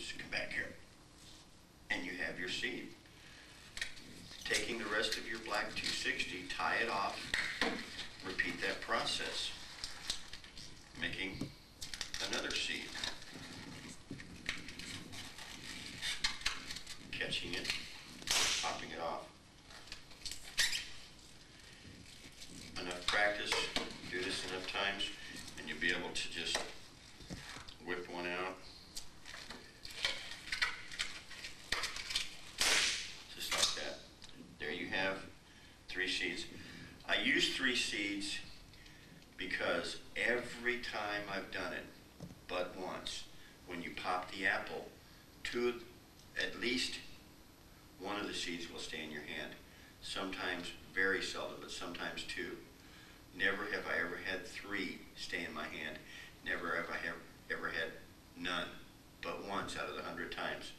loose, come back here. And you have your seed. Taking the rest of your black 260, tie it off, repeat that process, making another seed. Catching it, popping it off. Enough practice, do this enough times, and you'll be able to just whip one out. Just like that. There you have 3 seeds. I use 3 seeds because every time I've done it, but once, when you pop the apple, at least one of the seeds will stay in your hand. Sometimes, very seldom, but sometimes 2. Never have I ever had 3 stay in my hand. Never have I ever had none, but once out of the 100 times,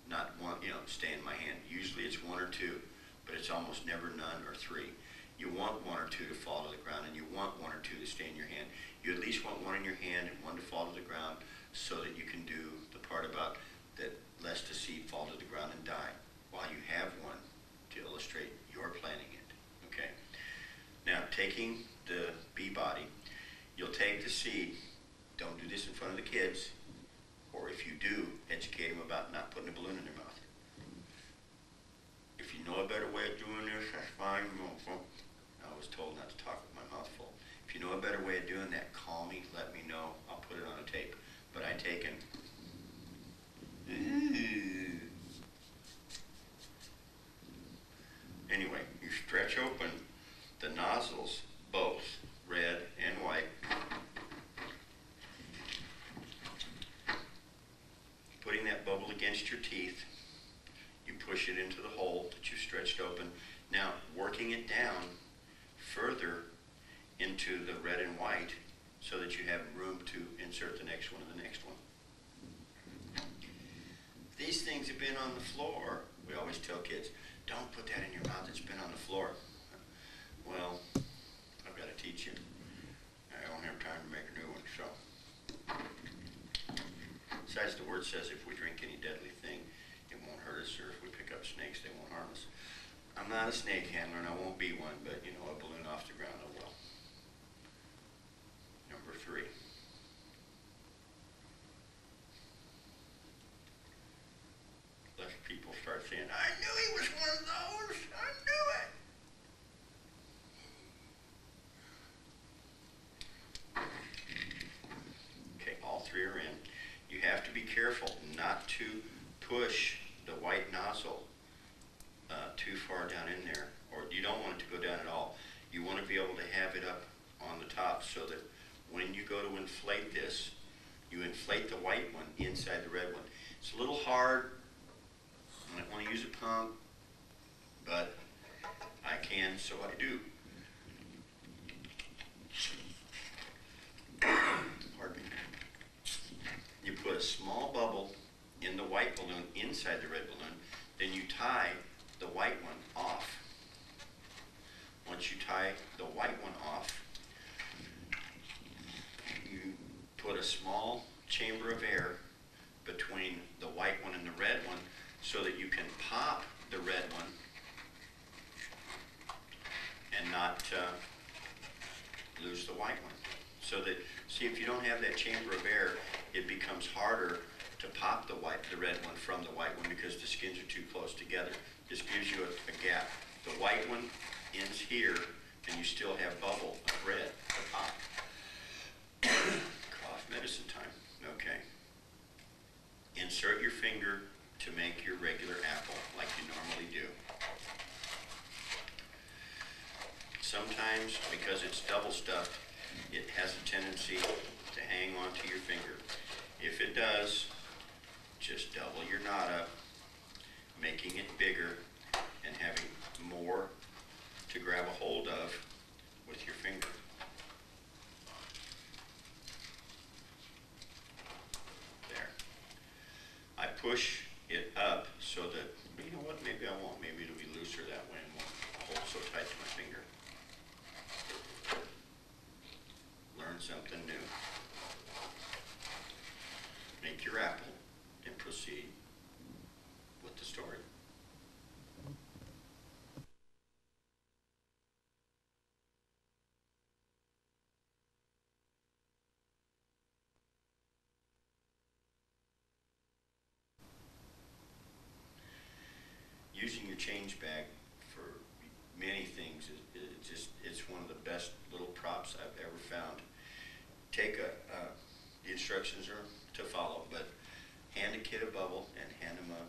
not one, stay in my hand. Usually it's 1 or 2, but it's almost never none or 3. You want 1 or 2 to fall to the ground, and you want 1 or 2 to stay in your hand. You at least want 1 in your hand and 1 to fall to the ground, so that you can do the part about that, lest the seed fall to the ground and die, while you have 1 to illustrate your planting it. Okay. Now, taking the bee body, you'll take the seed. Don't do this in front of the kids, or if you do, educate them about not putting a balloon in their mouth. If you know a better way of doing this, that's fine. I was told not to talk with my mouth full. If you know a better way of doing that, call me, let me know. I'll put it on a tape. But I take it. Anyway, you stretch open the nozzles, both red and white. Putting that bubble against your teeth, you push it into the hole that you stretched open. Now, working it down further into the red and white so that you have room to insert the next one and the next one. These things have been on the floor. We always tell kids, don't put that in your mouth, it's been on the floor. Well, I've got to teach you. I don't have time to make a new one, so. Besides, the word says if we drink any deadly thing, it won't hurt us, or if we pick up snakes, they won't harm us. I'm not a snake handler, and I won't be one, but, a balloon off the ground, I will. Number 3. Lest people start saying, I knew he was one of those! I knew it! Okay, all 3 are in. You have to be careful not to push the white nozzle too far down in there, or you don't want it to go down at all. You want to be able to have it up on the top so that when you go to inflate this, you inflate the white one inside the red one. It's a little hard. I might want to use a pump, but I can, so I do. Pardon me. You put a small bubble in the white balloon inside the red balloon, then you tie the white one off. Once you tie the white one off, you put a small chamber of air between the white one and the red one so that you can pop the red one and not lose the white one. So that, see, if you don't have that chamber of air, it becomes harder to pop the red one from the white one because the skins are too close together. This gives you a gap. The white one ends here, and you still have bubble of red to pop. Cough medicine time. Okay. Insert your finger to make your regular apple like you normally do. Sometimes, because it's double stuffed, it has a tendency to hang onto your finger. If it does, just double your knot up, making it bigger and having more to grab a hold of with your finger. There. I push it up so that, you know what, maybe I won't. Maybe it'll be looser that way and won't hold so tight to my finger. Learn something new. Make your apple and proceed. change bag for many things. It's one of the best little props I've ever found. Take the instructions are to follow, but hand a kid a bubble and hand him a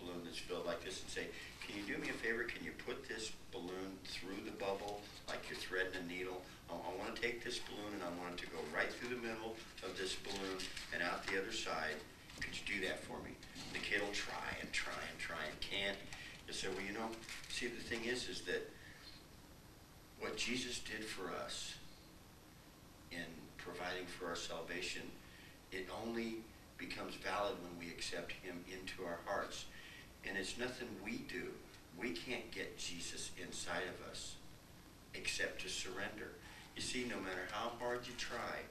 balloon that's filled like this and say, can you do me a favor? Can you put this balloon through the bubble like you're threading a needle? I want to take this balloon and I want it to go right through the middle of this balloon and out the other side. Could you do that for me? The kid will try and try and try and can't. You'll say, well, you know, see, the thing is that what Jesus did for us in providing for our salvation, it only becomes valid when we accept him into our hearts. And it's nothing we do. We can't get Jesus inside of us except to surrender. You see, no matter how hard you try,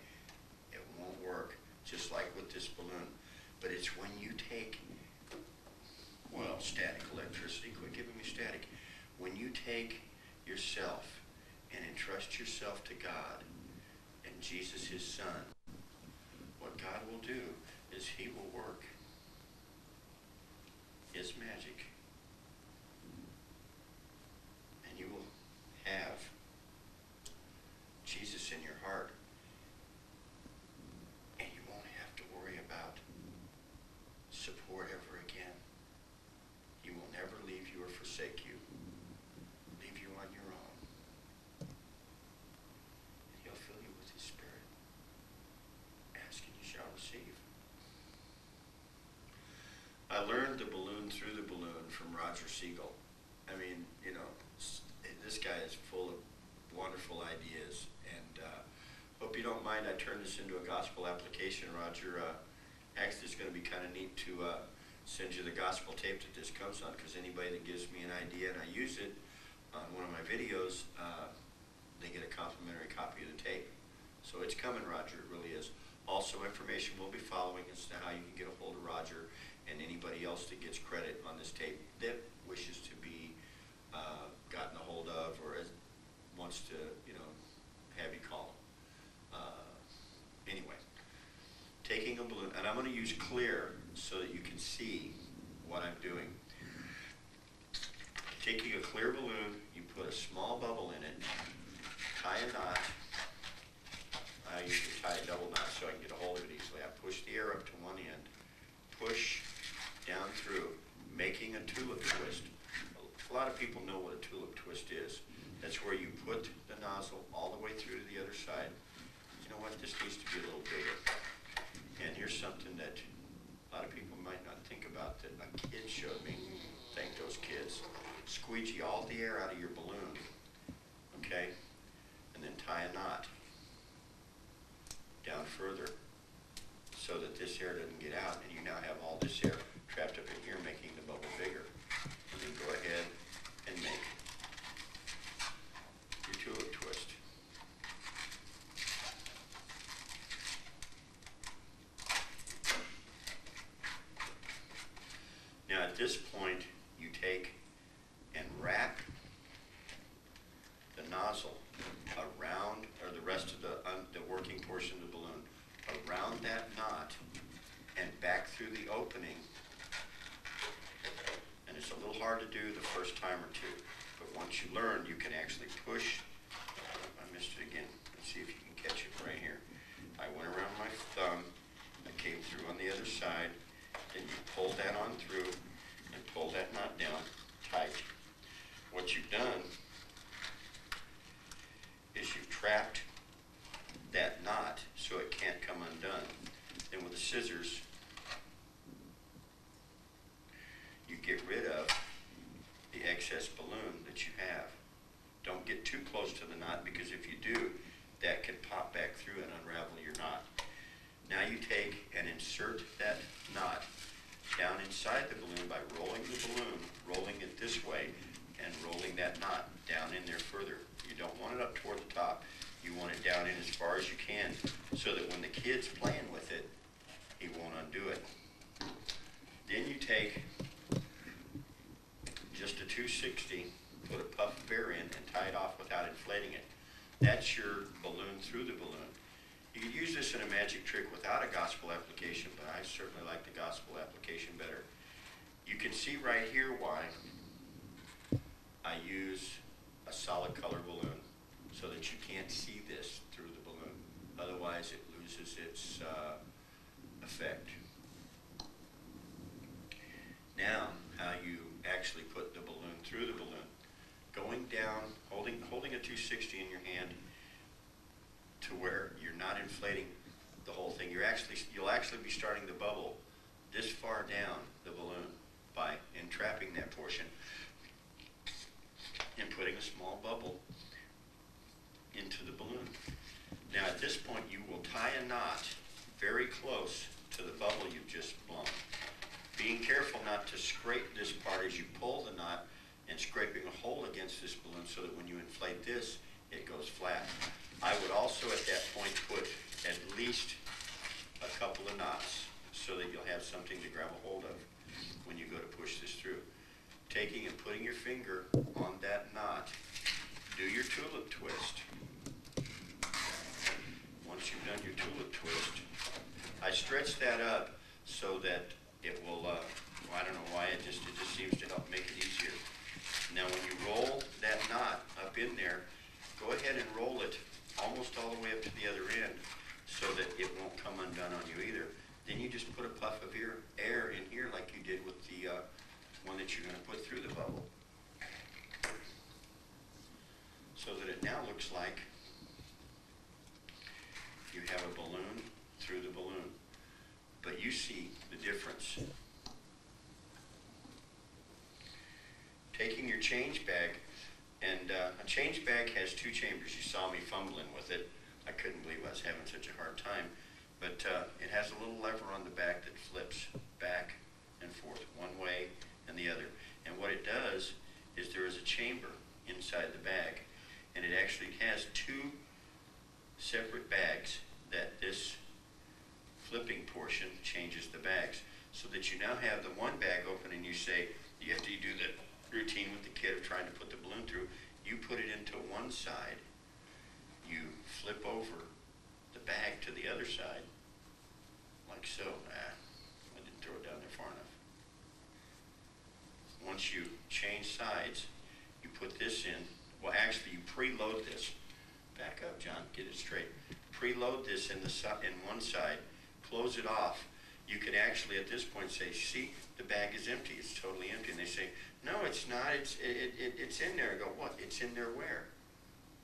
it won't work, just like with this balloon. But it's when you take, well, static electricity, quit giving me static. When you take yourself and entrust yourself to God and Jesus, his son, what God will do is he will work his magic. And you will have Jesus in your heart. And you won't have to worry about support ever again. He will never leave you or forsake you. Leave you on your own. And he'll fill you with his Spirit. Ask and you shall receive. I learned the balloon through the balloon from Roger Siegel. I mean, you know, this guy is full of wonderful ideas. And hope you don't mind I turn this into a gospel application, Roger. Actually, it's going to be kind of neat to send you the gospel tape that this comes on, because anybody that gives me an idea and I use it on one of my videos, they get a complimentary copy of the tape. So it's coming, Roger, it really is. Also, information will be following as to how you can get a hold of Roger and anybody else that gets credit on this tape that wishes to be gotten a hold of or wants to, you know, have you call them. Anyway, taking a balloon, and I'm going to use clear so that you can see what I'm doing. Taking a clear balloon, you put a small bubble in it, tie a knot. I usually tie a double knot so I can get a hold of it easily. I push the air up to one end, push down through, making a tulip twist. A lot of people know what a tulip twist is. That's where you put the nozzle all the way through to the other side. You know what, this needs to be a little bigger. And here's something that a lot of people might not think about that a kid showed me. Thank those kids. Squeegee all the air out of your balloon, okay? And then tie a knot down further so that this air doesn't get out, and you now have all this air trapped up in here, making the bubble bigger. And then go ahead and make your tulip twist. Now at this point, you take and wrap the nozzle around, or the rest of the working portion of the balloon, around that knot and back through the opening. And it's a little hard to do the first time or two, but once you learn, you can actually push. I missed it again. Let's see if you can catch it right here. I went around my thumb, I came through on the other side, then you pull that on through and pull that knot down tight. What you've done is you've trapped that knot so it can't come undone. Then with the scissors, you get rid of the excess balloon that you have. Don't get too close to the knot, because if you do, that can pop back through and unravel your knot. Now you take and insert that knot down inside the balloon by rolling the balloon, rolling it this way, and rolling that knot down in there further. You don't want it up toward the top. You want it down in as far as you can, so that when the kid's playing with it, he won't undo it. Then you take just a 260, put a puff of air in, and tie it off without inflating it. That's your balloon through the balloon. You could use this in a magic trick without a gospel application, but I certainly like the gospel application better. You can see right here why I use a solid color balloon so that you can't see this through the balloon. Otherwise, it loses its effect. Now, how you actually put the balloon through the balloon. Going down, holding a 260 in your hand to where you're not inflating the whole thing. You'll actually be starting the bubble this far down the balloon by entrapping that portion and putting a small bubble into the balloon. Now at this point you will tie a knot very close to the bubble you've just blown. Being careful not to scrape this part as you pull the knot and scraping a hole against this balloon so that when you inflate this, it goes flat. I would also at that point put at least a couple of knots so that you'll have something to grab a hold of when you go to push this through. Taking and putting your finger on that knot, do your tulip twist. Once you've done your tulip twist, I stretch that up so that it will, I don't know why, it just seems to help make it easier. Now when you roll that knot up in there, go ahead and roll it almost all the way up to the other end so that it won't come undone on you either. Then you just put a puff of air in here like you did with the one that you're going to put through the bubble. So that it now looks like you have a balloon through the balloon. But you see the difference. Taking your change bag, and a change bag has two chambers. You saw me fumbling with it. I couldn't believe I was having such a hard time. But it has a little lever on the back that flips back and forth one way and the other. And what it does is there is a chamber inside the bag, and it actually has two separate bags that this flipping portion changes the bags, so that you now have the one bag open and you say, you have to do the routine with the kid of trying to put the balloon through. You put it into one side, you flip over the bag to the other side, like so. I didn't throw it down there far enough. Once you change sides, you put this in. Well, actually, you preload this. Back up, John. Get it straight. Preload this in one side. Close it off. You could actually, at this point, say, "See, the bag is empty. It's totally empty." And they say, "No, it's not. It's in there." I go, "What? It's in there where?"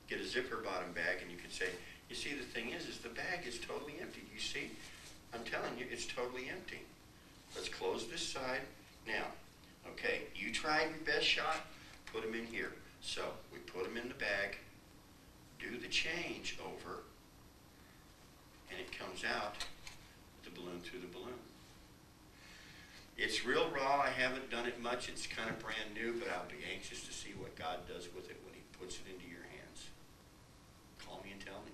Get a zipper bottom bag, and you can say, "You see, the thing is the bag is totally empty. You see? I'm telling you, it's totally empty." Let's close this side now. Okay, you tried your best shot. Put them in here. So we put them in the bag. Do the change over, and it comes out with the balloon through the balloon. It's real raw. I haven't done it much. It's kind of brand new, but I'll be anxious to see what God does with it when He puts it into your hands. Call me and tell me.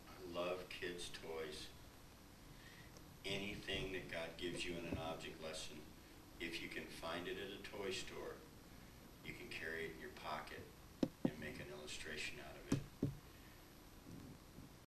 I love kids' toys. Anything that God gives you in an object lesson, if you can find it at a toy store, you can carry it in your pocket and make an illustration out of it.